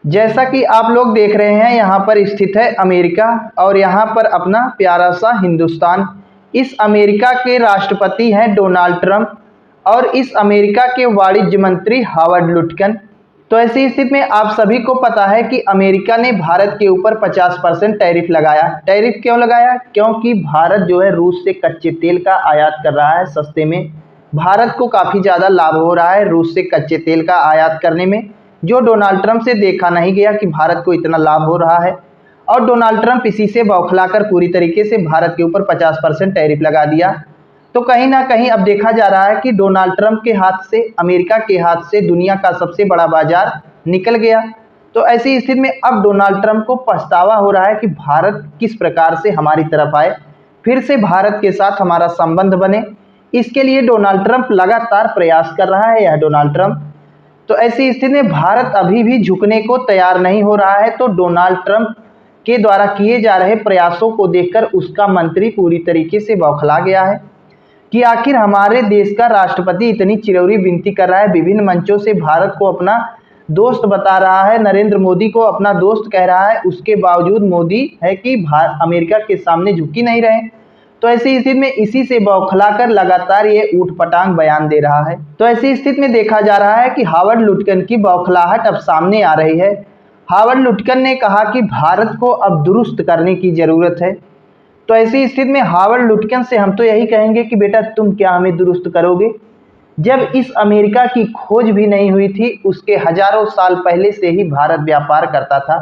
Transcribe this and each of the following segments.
जैसा कि आप लोग देख रहे हैं, यहाँ पर स्थित है अमेरिका और यहाँ पर अपना प्यारा सा हिंदुस्तान। इस अमेरिका के राष्ट्रपति हैं डोनाल्ड ट्रंप और इस अमेरिका के वाणिज्य मंत्री हावर्ड लुटकन। तो ऐसी स्थिति में आप सभी को पता है कि अमेरिका ने भारत के ऊपर 50% टैरिफ लगाया। टैरिफ क्यों लगाया? क्योंकि भारत जो है रूस से कच्चे तेल का आयात कर रहा है सस्ते में। भारत को काफ़ी ज़्यादा लाभ हो रहा है रूस से कच्चे तेल का आयात करने में, जो डोनाल्ड ट्रंप से देखा नहीं गया कि भारत को इतना लाभ हो रहा है। और डोनाल्ड ट्रंप इसी से बौखलाकर पूरी तरीके से भारत के ऊपर 50% टैरिफ लगा दिया। तो कहीं ना कहीं अब देखा जा रहा है कि डोनाल्ड ट्रंप के हाथ से, अमेरिका के हाथ से दुनिया का सबसे बड़ा बाजार निकल गया। तो ऐसी स्थिति में अब डोनाल्ड ट्रंप को पछतावा हो रहा है कि भारत किस प्रकार से हमारी तरफ आए, फिर से भारत के साथ हमारा संबंध बने। इसके लिए डोनाल्ड ट्रंप लगातार प्रयास कर रहा है। यह डोनाल्ड ट्रंप, तो ऐसी स्थिति में भारत अभी भी झुकने को तैयार नहीं हो रहा है। तो डोनाल्ड ट्रंप के द्वारा किए जा रहे प्रयासों को देखकर उसका मंत्री पूरी तरीके से बौखला गया है कि आखिर हमारे देश का राष्ट्रपति इतनी चिरौरी विनती कर रहा है, विभिन्न मंचों से भारत को अपना दोस्त बता रहा है, नरेंद्र मोदी को अपना दोस्त कह रहा है, उसके बावजूद मोदी है कि अमेरिका के सामने झुक ही नहीं रहे। तो ऐसी स्थिति में इसी से बौखलाकर लगातार ये ऊटपटांग बयान दे रहा है। तो ऐसी स्थिति में देखा जा रहा है कि हावर्ड लुटकन की बौखलाहट अब सामने आ रही है। हावर्ड लुटकन ने कहा कि भारत को अब दुरुस्त करने की जरूरत है। तो ऐसी स्थिति में हावर्ड लुटकन से हम तो यही कहेंगे कि बेटा तुम क्या हमें दुरुस्त करोगे, जब इस अमेरिका की खोज भी नहीं हुई थी, उसके हजारों साल पहले से ही भारत व्यापार करता था।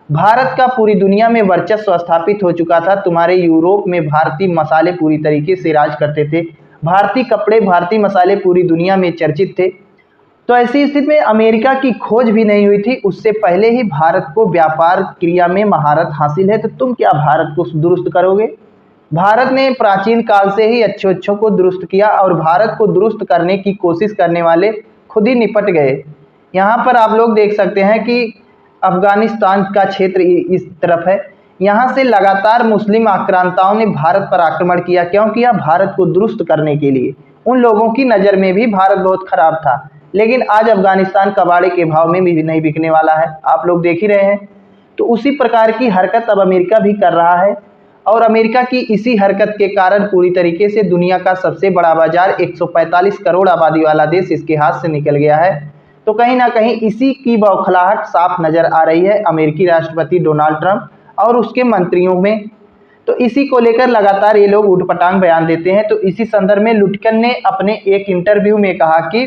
भारत का पूरी दुनिया में वर्चस्व स्थापित हो चुका था। तुम्हारे यूरोप में भारतीय मसाले पूरी तरीके से राज करते थे, भारतीय कपड़े, भारतीय मसाले पूरी दुनिया में चर्चित थे। तो ऐसी स्थिति में अमेरिका की खोज भी नहीं हुई थी, उससे पहले ही भारत को व्यापार क्रिया में महारत हासिल है। तो तुम क्या भारत को दुरुस्त करोगे? भारत ने प्राचीन काल से ही अच्छों को दुरुस्त किया और भारत को दुरुस्त करने की कोशिश करने वाले खुद ही निपट गए। यहाँ पर आप लोग देख सकते हैं कि अफगानिस्तान का क्षेत्र इस तरफ है, यहाँ से लगातार मुस्लिम आक्रांताओं ने भारत पर आक्रमण किया। क्यों किया? भारत को दुरुस्त करने के लिए। उन लोगों की नज़र में भी भारत बहुत खराब था, लेकिन आज अफगानिस्तान कबाड़े के भाव में भी नहीं बिकने वाला है, आप लोग देख ही रहे हैं। तो उसी प्रकार की हरकत अब अमेरिका भी कर रहा है और अमेरिका की इसी हरकत के कारण पूरी तरीके से दुनिया का सबसे बड़ा बाजार, 145 करोड़ आबादी वाला देश इसके हाथ से निकल गया है। तो कहीं ना कहीं इसी की बौखलाहट साफ नजर आ रही है अमेरिकी राष्ट्रपति डोनाल्ड ट्रंप और उसके मंत्रियों में। तो इसी को लेकर लगातार ये लोग ऊटपटांग बयान देते हैं। तो इसी संदर्भ में लुटकन ने अपने एक इंटरव्यू में कहा कि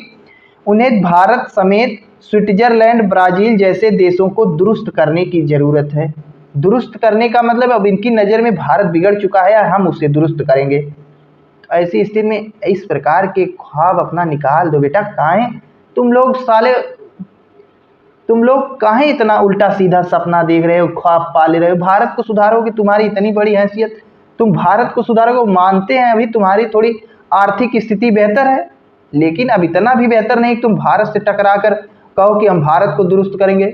उन्हें भारत समेत स्विट्जरलैंड, ब्राजील जैसे देशों को दुरुस्त करने की जरूरत है। दुरुस्त करने का मतलब अब इनकी नज़र में भारत बिगड़ चुका है, हम उसे दुरुस्त करेंगे। तो ऐसी स्थिति में इस प्रकार के ख्वाब अपना निकाल दो बेटा। काहे तुम लोग साले, तुम लोग काहे इतना उल्टा सीधा सपना देख रहे हो, ख्वाब पाले रहे हो? भारत को सुधारोगे, तुम्हारी इतनी बड़ी हैसियत, तुम भारत को सुधारोगे। मानते हैं अभी तुम्हारी थोड़ी आर्थिक स्थिति बेहतर है, लेकिन अब इतना भी बेहतर नहीं तुम भारत से टकरा कर कहो कि हम भारत को दुरुस्त करेंगे।